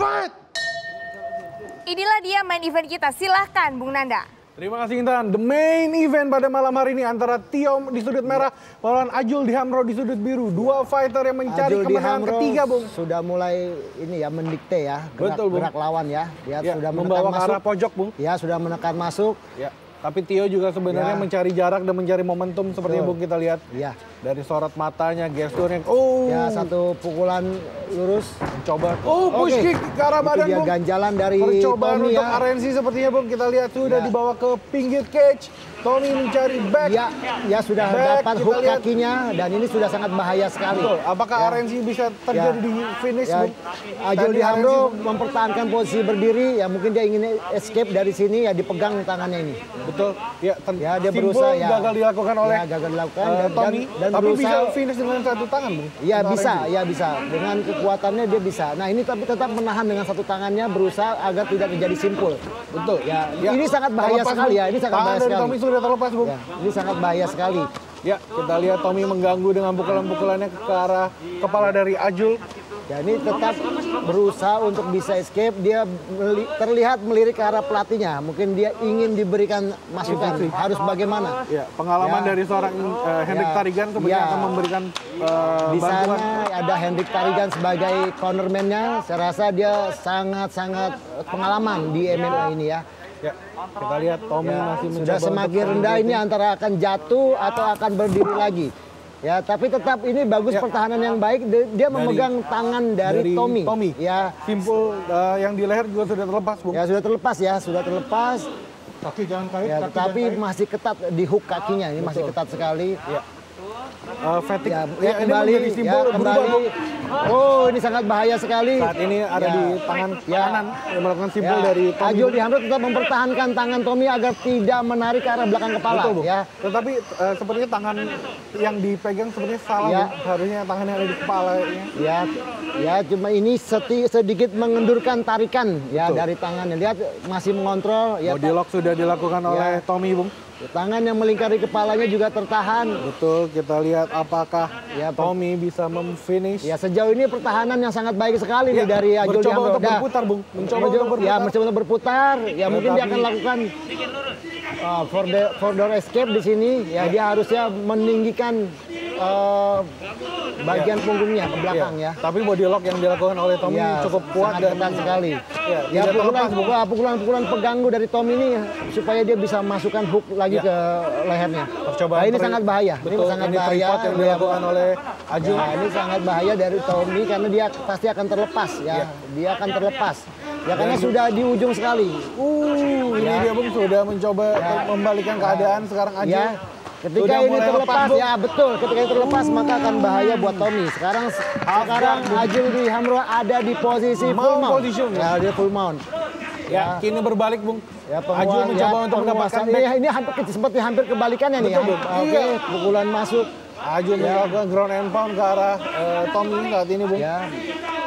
fight! Inilah dia main event kita, silahkan Bung Nanda. Terima kasih Intan. The main event pada malam hari ini antara Tio di sudut merah melawan Ajul Dihamro di sudut biru. Dua fighter yang mencari kemenangan ketiga, Bung. Sudah mulai ini ya mendikte ya, gerak lawan ya. Dia ya, sudah membawa ke arah pojok, Bung. Ya, sudah menekan masuk. Ya. Tapi Tio juga sebenarnya mencari jarak dan mencari momentum seperti yang Bung kita lihat. Iya. Dari sorot matanya, gesturnya. Ya, satu pukulan lurus. Mencoba. Push kick ke arah badan, Bung. ganjalan dari percobaan Tommy untuk RNC sepertinya, Bung. Kita lihat sudah dibawa ke pinggir cage. Tommy mencari back. Ya sudah dapat hook kakinya dan ini sudah sangat bahaya sekali. Betul. Apakah RNC bisa terjadi di finish, Bung? Ajul Dihamro mempertahankan posisi berdiri, ya mungkin dia ingin escape dari sini, ya dipegang tangannya ini. Betul. Ya, dia berusaha gagal dilakukan oleh gagal dilakukan Tommy. Dan tapi berusaha, bisa finish dengan satu tangan, Bung. Iya bisa. Dengan kekuatannya dia bisa. Nah ini tapi tetap menahan dengan satu tangannya, berusaha agar tidak terjadi simpul. Betul. Ya. Ini sangat bahaya sekali ya. Ini sangat bahaya sekali. Tommy sudah terlepas, Bung. Ya, ini sangat bahaya sekali. Ya, kita lihat Tommy mengganggu dengan pukulan-pukulannya ke arah kepala dari Ajul. Ya, ini tetap berusaha untuk bisa escape. Dia terlihat melirik ke arah pelatihnya. Mungkin dia ingin diberikan masukan. Harus bagaimana? Ya, pengalaman dari seorang Hendrik Tarigan sebenarnya akan memberikan di bantuan. sana ada Hendrik Tarigan sebagai cornerman-nya. Saya rasa dia sangat-sangat pengalaman di MMA ini ya. Ya, kita lihat Tommy masih mencoba. Sudah semakin rendah ini antara akan jatuh atau akan berdiri lagi. Ya, tapi tetap ini bagus pertahanan yang baik. Dia memegang tangan dari Tommy. Ya, simpul yang di leher juga sudah terlepas, Bung. Ya, sudah terlepas. Kaki jangan kait. Ya, tapi masih ketat di hook kakinya. Ini masih ketat sekali. Ya. Fatigue. Kembali. Ini sangat bahaya sekali. Saat ini ada di tangan kanan yang melakukan simpul dari Tommy. Ajul Dihamro tetap mempertahankan tangan Tommy agar tidak menarik ke arah belakang kepala. Betul, Bung. Ya. Tetapi sepertinya tangan yang dipegang sepertinya salah, Bung. Harusnya tangan yang ada di kepalanya. Ya, cuma ini sedikit mengendurkan tarikan ya dari tangannya. Lihat masih mengontrol. Ya, body lock sudah dilakukan oleh Tommy, Bung. Tangan yang melingkari kepalanya juga tertahan. Betul, kita lihat apakah Tommy bisa memfinish. Ya, sejauh ini pertahanan yang sangat baik sekali nih dari Ajul Dihamro. Mencoba untuk berputar, Bung. Mencoba untuk berputar. Ya, mungkin dia akan lakukan for door escape di sini. Ya, dia harusnya meninggikan bagian punggungnya ke belakang ya. Tapi body lock yang dilakukan oleh Tommy cukup kuat dan ketat sekali. Ya, pukulan pengganggu dari Tommy ini supaya dia bisa masukkan hook lagi ke lehernya. Percobaan ini sangat bahaya. Betul, ini sangat bahaya yang dilakukan oleh Ajul. Ini sangat bahaya dari Tommy karena dia pasti akan terlepas ya. Dia akan terlepas. Ya, karena sudah di ujung sekali. Ini dia, Bung, sudah mencoba membalikan keadaan sekarang Ajul. Ketika ini terlepas, ketika ini terlepas maka akan bahaya buat Tommy. Sekarang Ajul Dihamro ada di posisi full mount. Ya, dia full mount. Ya, kini berbalik, Bung. Ya, Ajul mencoba untuk mendapatkan ini seperti hampir kebalikannya nih. Oke, pukulan masuk. Ajul melakukan ground and pound ke arah Tommy saat ini, Bung. Ya.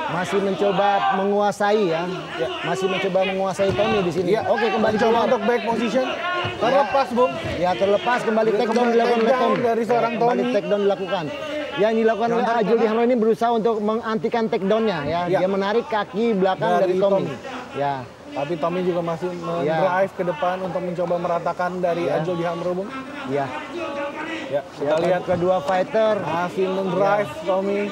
Masih mencoba menguasai ya. Masih mencoba menguasai Tommy di sini. Oke, kembali coba untuk back position. Terlepas, Bung. Ya, terlepas kembali takedown dilakukan oleh Tommy. Dari seorang Tommy. Kembali takedown dilakukan. Yang dilakukan oleh Ajul Dihamro ini berusaha untuk mengantikan takedownnya ya. Dia menarik kaki belakang dari Tommy. Ya. Tapi Tommy juga masih mendrive ke depan untuk mencoba meratakan dari Ajul Dihamro, Bung. Iya. Ya, kita lihat kedua fighter masih mendrive Tommy.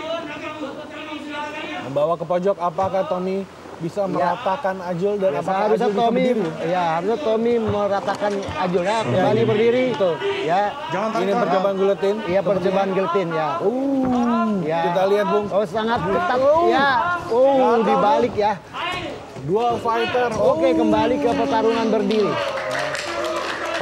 Membawa ke pojok, apakah Tommy bisa meratakan Ajul dan apakah Ajul bisa berdiri? Ya, harusnya Tommy meratakan Ajul ya, kembali berdiri. Tuh. Ya. Ini percobaan guillotine. Iya, percobaan guillotine ya. Kita lihat, Bung. Sangat ketat ya. Dibalik ya. Dua fighter. Oke, kembali ke pertarungan berdiri.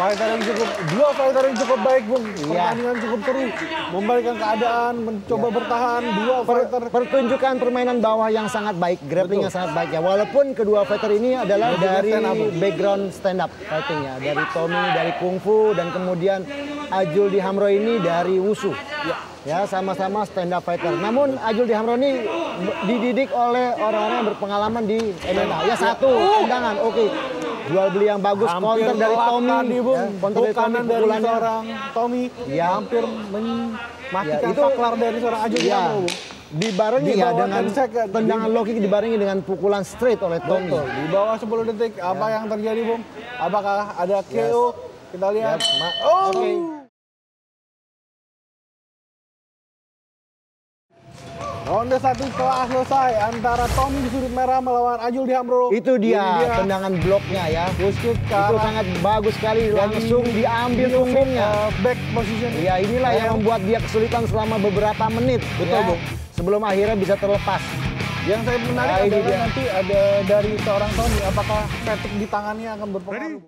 Dua fighter yang cukup baik, Bung. Pertandingan cukup seru. Membalikkan keadaan, mencoba bertahan. Dua fighter. Pertunjukan permainan bawah yang sangat baik, grappling yang sangat baik ya. Walaupun kedua fighter ini adalah dari background stand up fighting ya. Dari Tommy, dari kungfu, dan kemudian Ajul Dihamro ini dari wushu. Ya, sama-sama stand up fighter. Namun Ajul Dihamro ini dididik oleh orang-orang yang berpengalaman di MMA. Ya, satu tendangan, oke. Jual beli yang bagus, counter dari Tommy, counter dari Tommy, pukulannya seorang Tommy, hampir mematikan saklar dari seorang Ajul Dihamro. Dibarengi ya dengan tendangan low kick dibarengi dengan pukulan straight oleh Tommy. Betul. Di bawah 10 detik apa yang terjadi, Bung? Apakah ada KO? Kita lihat. Oke. Ronde 1 telah selesai antara Tommy di sudut merah melawan Ajul di Hamro. Itu dia tendangan bloknya ya. Push-kick Itu sangat bagus sekali, langsung diambil punggungnya. Back position. Ya inilah yang membuat dia kesulitan selama beberapa menit. Betul, ya, Bung. sebelum akhirnya bisa terlepas. Yang saya menarik adalah nanti ada dari seorang Tommy, apakah fatigue di tangannya akan berpengaruh?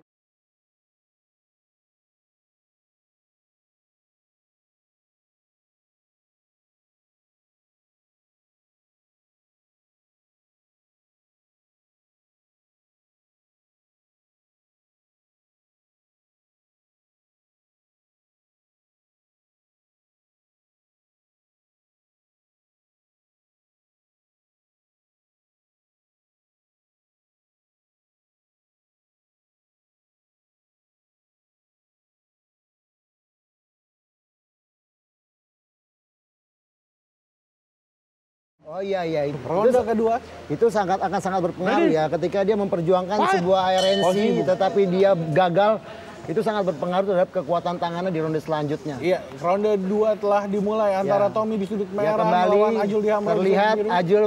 Oh iya Ronde kedua itu akan sangat berpengaruh ya ketika dia memperjuangkan sebuah RNC tetapi dia gagal, itu sangat berpengaruh terhadap kekuatan tangannya di ronde selanjutnya. Iya, ronde 2 telah dimulai antara Tommy di sudut merah kembali melawan Ajul di Hamro. terlihat Ajul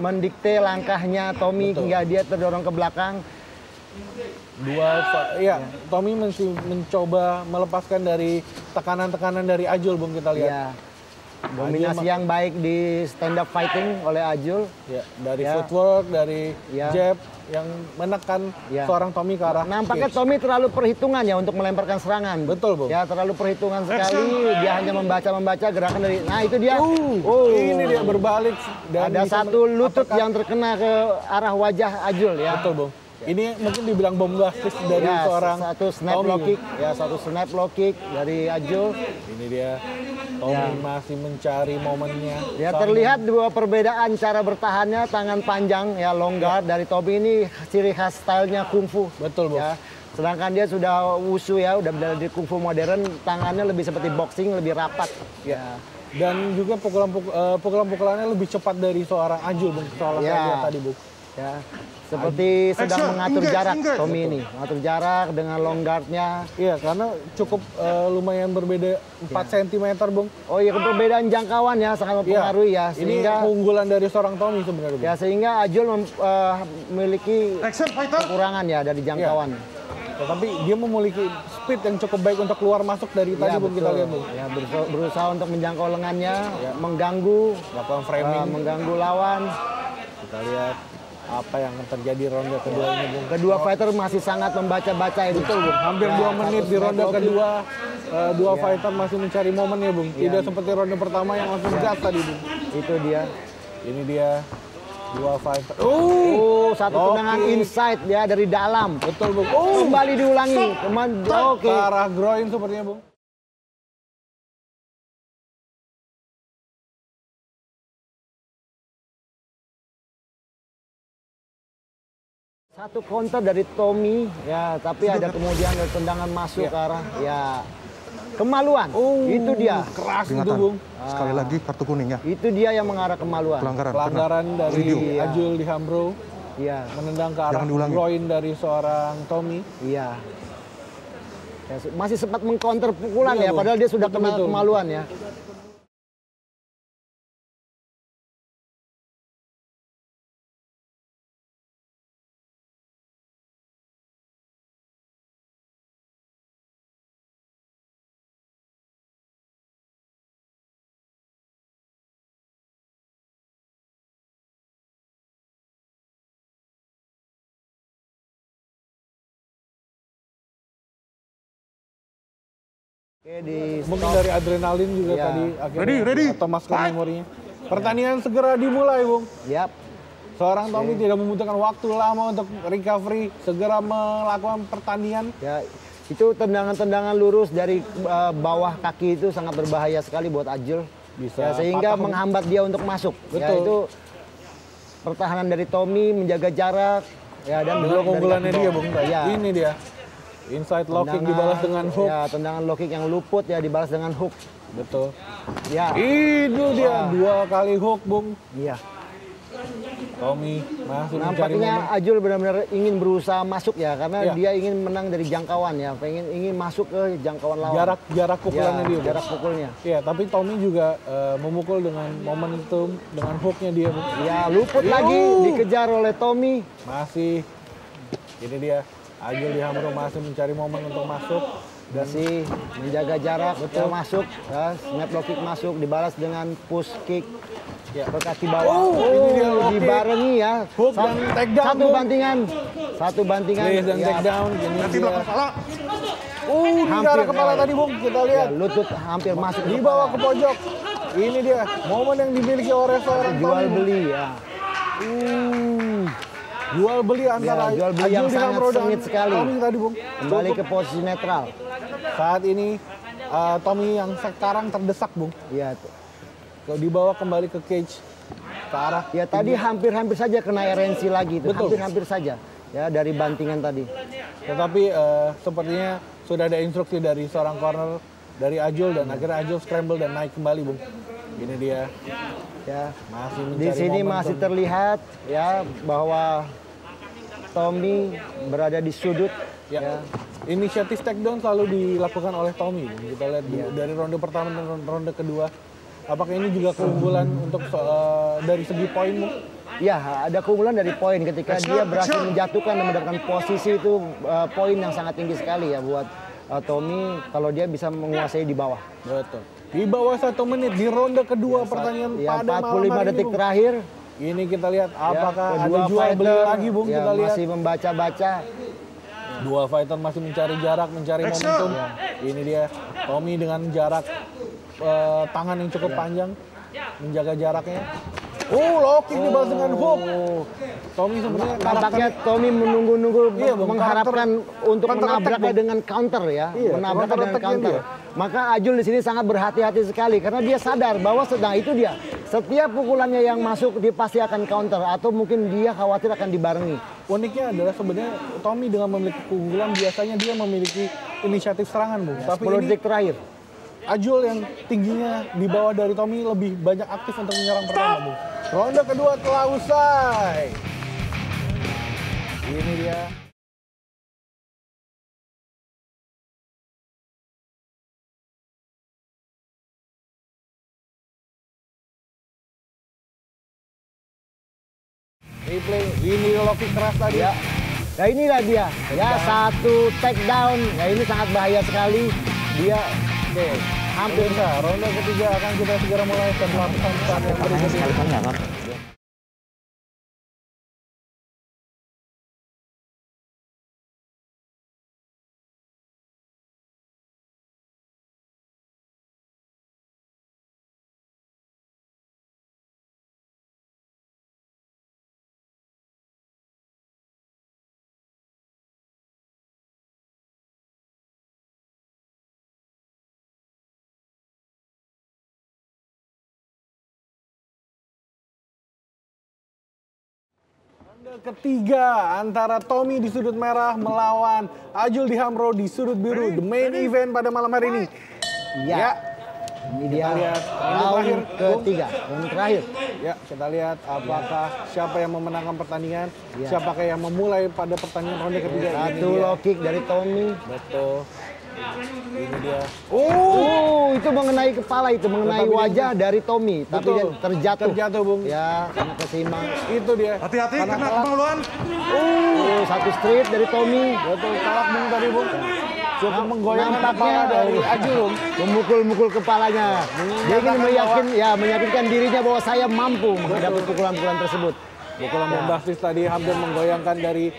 mendikte langkahnya Tommy hingga dia terdorong ke belakang. Tommy masih mencoba melepaskan dari tekanan-tekanan dari Ajul, Bung, kita lihat. Ya. Dominasi yang baik di stand up fighting oleh Ajul. Ya, dari footwork, dari jab yang menekan seorang Tommy ke arah nampaknya Tommy terlalu perhitungan ya untuk melemparkan serangan. Betul, Bung. Ya, terlalu perhitungan sekali. Dia hanya membaca gerakan dari. Nah, itu dia. Ini dia berbalik. Dan ada satu lutut yang terkena ke arah wajah Ajul ya. Betul, Bung. Ini mungkin dibilang bombastis dari seorang satu snap low kick. Ya, satu snap low kick dari Ajul. Ini dia. Tommy masih mencari momennya. Ya, terlihat dua perbedaan cara bertahannya, tangan panjang ya long guard dari Tommy ini ciri khas stylenya kungfu. Betul, Bung. Ya. Sedangkan dia sudah wushu ya, udah belajar di kungfu modern, tangannya lebih seperti boxing, lebih rapat. Ya. Dan juga pukulan-pukulannya lebih cepat dari seorang Ajul, Bung. Soalnya saya lihat tadi, Bung. Ya. Seperti sedang mengatur jarak Tommy ini, mengatur jarak dengan long guardnya. Iya, karena cukup lumayan berbeda 4 cm, Bung. Oh iya, perbedaan jangkauan ya sangat mempengaruhi ya. Sehingga ini keunggulan dari seorang Tommy sebenarnya, Bung. Ya, sehingga Ajul memiliki kekurangan ya dari jangkauan. Tetapi dia memiliki speed yang cukup baik untuk keluar masuk dari tadi, Bung, kita lihat, Bung. Ya, berusaha untuk menjangkau lengannya, mengganggu, melakukan framing, mengganggu lawan. Kita lihat apa yang akan terjadi ronde kedua ini, Bung. Kedua fighter masih sangat membaca-baca ini. Betul, Bung. Hampir 2 menit di ronde kedua. Dua fighter masih mencari momennya, Bung. Tidak seperti ronde pertama yang langsung gas tadi, Bung. Itu dia. Ini dia. Dua fighter. Satu tendangan inside ya dari dalam. Betul, Bung. Kembali diulangi. Ke arah groin sepertinya, Bung. Satu counter dari Tommy ya, tapi ada kemudian ada tendangan masuk ke arah ya kemaluan. Itu dia. Keras itu, Bung. Sekali lagi kartu kuning ya. Itu dia yang mengarah kemaluan. Pelanggaran dari Ajul di Hamro. Iya. Menendang ke arah groin dari seorang Tommy. Iya. Ya, masih sempat mengcounter pukulan ya, padahal dia sudah kena kemaluan ya. Mungkin dari adrenalin juga tadi akhirnya otomaskan memorinya. Pertandingan segera dimulai, Bung. Seorang Tommy tidak membutuhkan waktu lama untuk recovery, segera melakukan pertandingan. Ya, itu tendangan-tendangan lurus dari bawah kaki itu sangat berbahaya sekali buat Ajul. Bisa sehingga menghambat dia untuk masuk. Betul. Ya, itu pertahanan dari Tommy menjaga jarak. Ya, dan keunggulannya dia, Bung. Ini dia. Inside low kick dibalas dengan hook. Ya, tendangan low kick yang luput ya dibalas dengan hook. Betul. Ya. Itu dia 2 kali hook, Bung. Iya. Tommy masih mencari Nampaknya momen. Ajul benar-benar ingin berusaha masuk ya, karena Iya. dia ingin menang dari jangkauan ya, ingin masuk ke jangkauan lawan. Jarak pukulannya dia. Bung. Jarak pukulnya. Iya, tapi Tommy juga memukul dengan momentum, dengan hooknya dia, Bung. Ya, luput lagi, dikejar oleh Tommy. Masih, ini dia, Ajul Dihamro masih mencari momen untuk masuk. Dan Masih menjaga jarak, betul masuk, ya, snap low kick masuk, dibalas dengan push kick ya. ke kaki bawah. Ini dia low kick. Dibarengi ya. Hook dan takedown, Satu Bung. bantingan. Satu bantingan. Raise dan ya, takedown. Ini dia. Di Hampir, arah kepala ya. tadi, Bung. Kita ya, lihat. lutut hampir masuk Di bawah ke pojok. Ini dia, momen yang dimiliki oleh seorang jual Tommy. beli ya. Jual beli antara Ya, jual beli yang Ajul sangat Dihamro dan sengit sekali. Tommy tadi, Bung. Kembali ke posisi netral. Saat ini Tommy yang sekarang terdesak, Bung. Ya, Dibawa kembali ke cage ke arah. ya tadi hampir-hampir saja kena RNC lagi itu. Betul. Hampir-hampir saja ya dari bantingan tadi. Tetapi sepertinya sudah ada instruksi dari seorang corner dari Ajul dan akhirnya Ajul scramble dan naik kembali, Bung. Ini dia. Ya. Masih Di mencari sini momentum. masih terlihat ya bahwa Tommy berada di sudut. Ya. Inisiatif takedown selalu dilakukan oleh Tommy. Kita lihat dari ronde pertama dan ronde kedua. Apakah ini juga keunggulan untuk dari segi poin, Bung? Ya, ada keunggulan dari poin ketika dia berhasil menjatuhkan dan mendapatkan posisi itu poin yang sangat tinggi sekali ya buat Tommy kalau dia bisa menguasai di bawah. Betul. Di bawah 1 menit di ronde kedua pertandingan Ya, pada malam 45 hari detik ini, Bung. terakhir. Ini kita lihat apakah ya, ada kedua jual beli fighter, lagi, Bung. ya, Kita lihat. masih membaca-baca. Dua fighter masih mencari jarak, mencari momentum. Ini dia Tommy dengan jarak tangan yang cukup panjang, menjaga jaraknya. Low kick dibalas dengan hook. Tommy sebenarnya Nampaknya Tommy menunggu-nunggu Iya, Bung, mengharapkan untuk counter menabraknya attack, Bung. dengan counter ya, Iya, menabraknya counter dengan attack-nya counter. dia. Maka Ajul di sini sangat berhati-hati sekali karena dia sadar bahwa itu dia. Setiap pukulannya yang masuk dia pasti akan counter atau mungkin dia khawatir akan dibarengi. uniknya adalah sebenarnya Tommy dengan memiliki keunggulan biasanya dia memiliki inisiatif serangan, Bung. Tapi 10 ini detik terakhir. Ajul yang tingginya di bawah dari Tommy lebih banyak aktif untuk menyerang pertama, Bung. Ronde kedua telah usai. Ini dia. Replay, ini low kick keras tadi. Ya. Ya inilah dia. Ya satu take down. Ya ini sangat bahaya sekali. Dia Hampir sah. Ronde ketiga akan kita segera mulai setelah pesan-pesan yang berikut ini. Ronde ketiga antara Tommy di sudut merah melawan Ajul Dihamro di sudut biru. The main event pada malam hari ini. ya. Ini dia lihat round ketiga, round terakhir. Ya, kita lihat apakah siapa yang memenangkan pertandingan, Ya. siapakah yang memulai pada pertandingan ronde ketiga. Ini Satu dia. low kick dari Tommy. Betul. Ini dia. Itu mengenai kepala itu, mengenai Tetapi wajah dari Tommy, tapi Betul. dia terjatuh. Terjatuh, Bung. Ya, karena keseimbang. Itu dia. Hati-hati Karena kena telak. kemaluan. Satu straight dari Tommy. Betul, telak Bung tadi, Bung. Cukup menggoyangkan Nampaknya kepala dari Ajul, Bung. memukul-mukul kepalanya. Dia ingin meyakinkan dirinya bahwa saya mampu menghadapi pukulan-pukulan tersebut. Pukulan bombastis tadi hampir menggoyangkan dari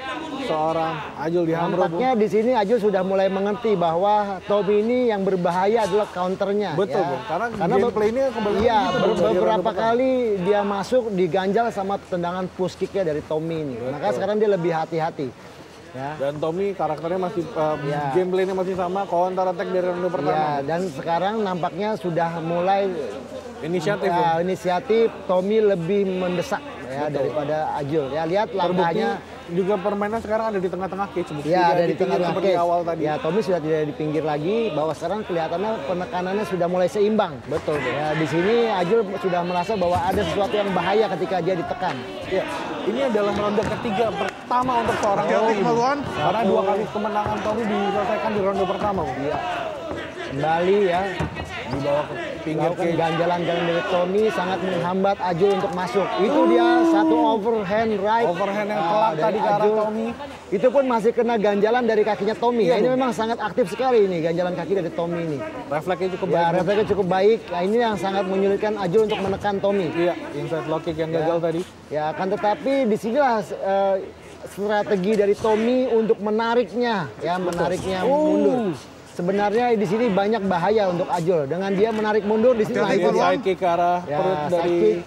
seorang Ajul Dihamro, Bung. Nampaknya di sini Ajul sudah mulai mengerti bahwa Tommy ini yang berbahaya adalah counternya. Betul, ya. Bung. Karena gameplay-nya kebanyakan iya, gitu, Bung, dari beberapa ronde pertama. kali dia masuk diganjal sama tendangan push kick-nya dari Tommy ini. Maka sekarang dia lebih hati-hati. Ya. Dan Tommy karakternya masih, Ya. gameplay-nya masih sama, counter attack dari ronde Ya, pertama. dan sekarang nampaknya sudah mulai Inisiatif, Bung. inisiatif Tommy lebih mendesak ya daripada Ajul. Ya lihat langkahnya. Juga permainan sekarang ada di tengah-tengah cage. Ya, ada di tengah-tengah seperti awal tadi. Ya, Tommy sudah tidak di pinggir lagi, bahwa sekarang kelihatannya penekanannya sudah mulai seimbang. Betul. Ya, di sini Ajul sudah merasa bahwa ada sesuatu yang bahaya ketika dia ditekan. Ya, ini adalah ronde ketiga pertama untuk seorang Tommy. Karena 2 kali kemenangan Tommy diselesaikan di ronde pertama. Iya. Kembali ya. Dibawa ke pinggir cage. Ganjalan-ganjalan dari Tommy sangat menghambat Ajul untuk masuk. Itu dia satu overhand right. Overhand yang telak tadi ke arah Tommy. Itu pun masih kena ganjalan dari kakinya Tommy. Iya, ini memang sangat aktif sekali ini ganjalan kaki dari Tommy ini. Refleksnya cukup baik. Refleksnya cukup baik. Nah, ini yang sangat menyulitkan Ajul untuk menekan Tommy. Iya, inside low kick yang gagal tadi. Ya, akan tetapi disinilah strategi dari Tommy untuk menariknya, ya menariknya mundur. Sebenarnya di sini banyak bahaya untuk Ajul. Dengan dia menarik mundur di sini side kick ke arah perut dari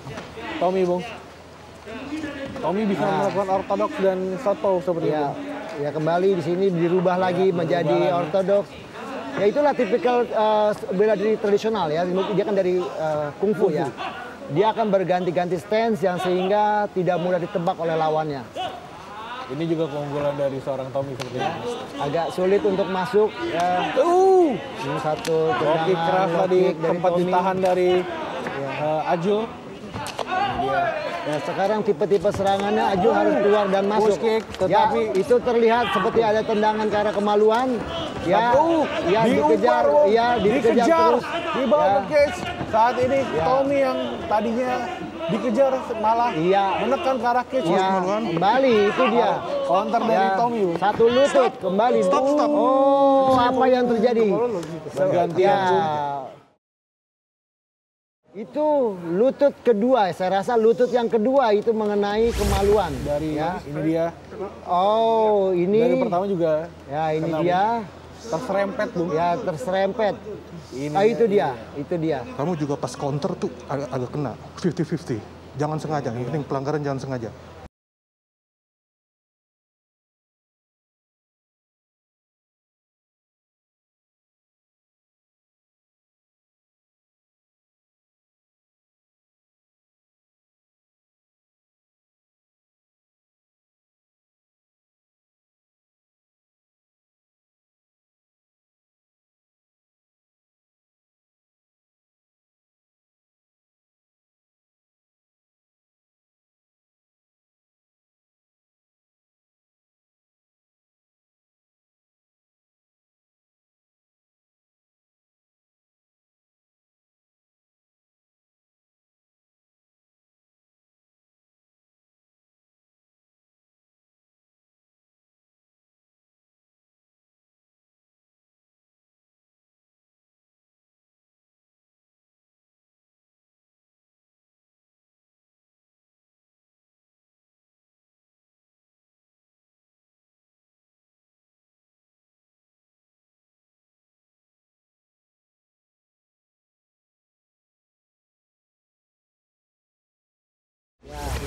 Tommy, Bung. Tommy bisa melakukan ortodoks dan southpaw seperti itu. Ya kembali di sini dirubah lagi menjadi ortodoks. Ya itulah tipikal bela diri tradisional ya. Dia kan dari kungfu ya. Dia akan berganti-ganti stance yang sehingga tidak mudah ditebak oleh lawannya. Ini juga keunggulan dari seorang Tommy sepertinya. Agak sulit untuk masuk. Ya. Ini satu tendangan keras tadi sempat ditahan dari Ajul. Ya, sekarang tipe-tipe serangannya Ajul harus keluar dan masuk. Kick, tetapi ya, itu terlihat seperti ada tendangan ke arah kemaluan. Ya, ya dikejar, ya dikejar terus. Dibawa ke cage. Saat ini Tommy yang tadinya dikejar malah menekan ke arah cage. Kembali itu dia. Counter dari Tommy. Satu lutut kembali. Stop. Oh, apa yang terjadi? Pergantian. Itu lutut kedua, saya rasa lutut yang kedua itu mengenai kemaluan. Dari ini dia. Oh, ini. Dari pertama juga. Ya, ini dia. Terserempet, Bung. Ya, terserempet. Itu dia. Kamu juga pas counter tuh agak kena. 50-50. Jangan sengaja, yang penting pelanggaran jangan sengaja.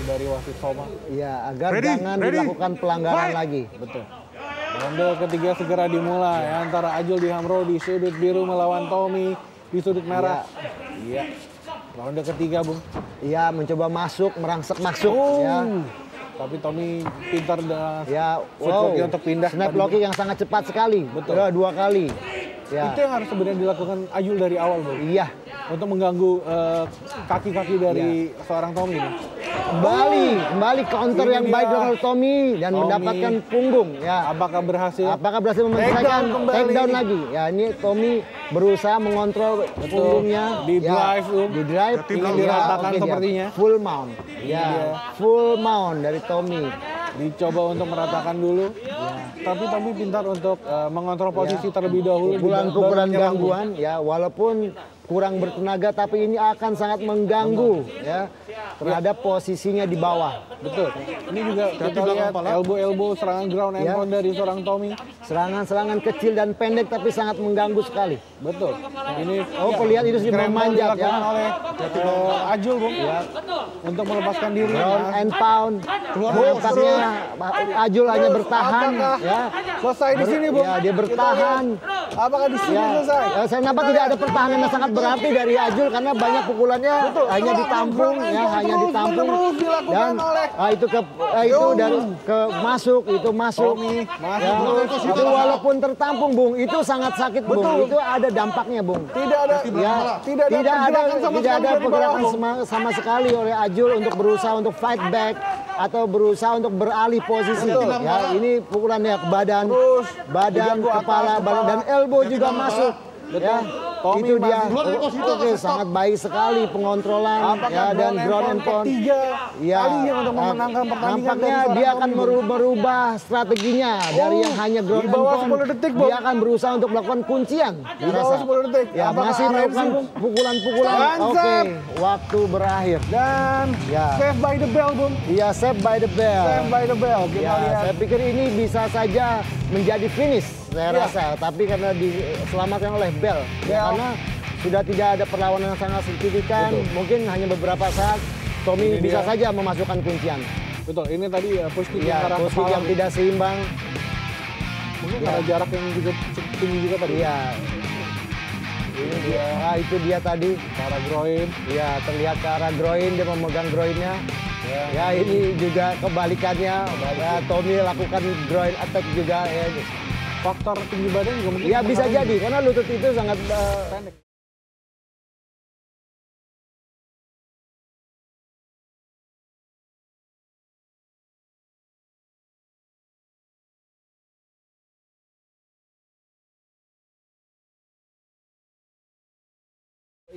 Dari wasit Soma. Iya, agar jangan dilakukan pelanggaran lagi. Betul. Ronde ketiga segera dimulai antara Ajul di Hamro di sudut biru melawan Tommy di sudut merah. Iya. Ronde ketiga, Bung. Iya, mencoba masuk, merangsek masuk. Ya. Tapi Tommy pintar dengan untuk pindah. Snap locking yang sangat cepat sekali. Betul. Ya, 2 kali. Ya. Itu yang harus sebenarnya dilakukan Ajul dari awal, Bung. Iya. Untuk mengganggu kaki-kaki dari seorang Tommy ini. Kembali counter yang baik dari Tommy dan mendapatkan punggung. Ya. Apakah berhasil menyelesaikan takedown lagi? Ya, ini Tommy berusaha mengontrol punggungnya. Di drive, di drive. Ingin diratakan sepertinya. Full mount. Ya, full mount dari Tommy. Dicoba untuk meratakan dulu. Tapi Tommy pintar untuk mengontrol posisi terlebih dahulu. Pukulan gangguan, ya walaupun kurang bertenaga tapi ini akan sangat mengganggu ya terhadap posisinya di bawah. Betul. Ini juga kita lihat elbow serangan ground and pound dari seorang Tommy. Serangan-serangan kecil dan pendek tapi sangat mengganggu sekali. Betul. Ini lihat itu sudah memanjat ya oleh Ajul, Bung. Ya. Untuk melepaskan diri. Ground and pound. Nampaknya Ajul hanya bertahan ya. Selesai di sini, Bung. Ya, dia bertahan. Apakah di sini selesai? Saya nampak tidak ada pertahanan yang sangat berarti dari Ajul karena banyak pukulannya hanya ditampung ya, hanya ditampung dan itu dari ke masuk itu masuk ya, itu walaupun tertampung Bung itu sangat sakit Bung. Itu ada dampaknya Bung. Tidak ada pergerakan sama sekali oleh Ajul untuk berusaha untuk fight back atau berusaha untuk beralih posisi. Ya, ini pukulannya ke badan, kepala, dan elbow juga masuk. Ya, itu dia. Oke, sangat baik sekali pengontrolan ya, dan ground and pound. Ya, untuk memenangkan pertandingan. nampaknya dia akan merubah strateginya dari yang hanya ground and pound. Dia akan berusaha untuk melakukan kuncian. Di bawah 10 detik. Ya, masih melakukan pukulan-pukulan. Oke, waktu berakhir. Dan save by the bell, Bung. Iya, save by the bell. Save by the bell. Kita lihat. Saya pikir ini bisa saja menjadi finish, saya rasa. Tapi karena diselamatkan oleh bell. Ya, karena sudah tidak ada perlawanan yang sangat signifikan. Mungkin hanya beberapa saat Tommy bisa saja memasukkan kuncian. Betul, ini tadi push kick yang tidak seimbang. Mungkin karena jarak yang juga cukup tinggi juga tadi. Iya. Ini dia. Nah, itu dia tadi. Ke arah groin. Iya, terlihat ke arah groin, dia memegang groinnya. Ya, ini juga kebalikannya. Ya, Tommy lakukan groin attack juga. Ya. Faktor tinggi badan juga mungkin. Ya, bisa jadi, karena lutut itu sangat pendek.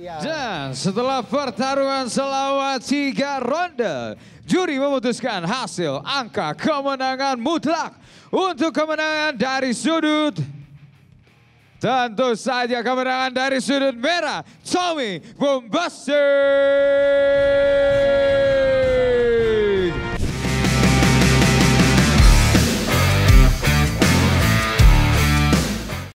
Dan setelah pertarungan selama 3 ronde, juri memutuskan hasil angka kemenangan mutlak untuk kemenangan dari sudut. Tentu saja kemenangan dari sudut merah, Tommy Bombaster.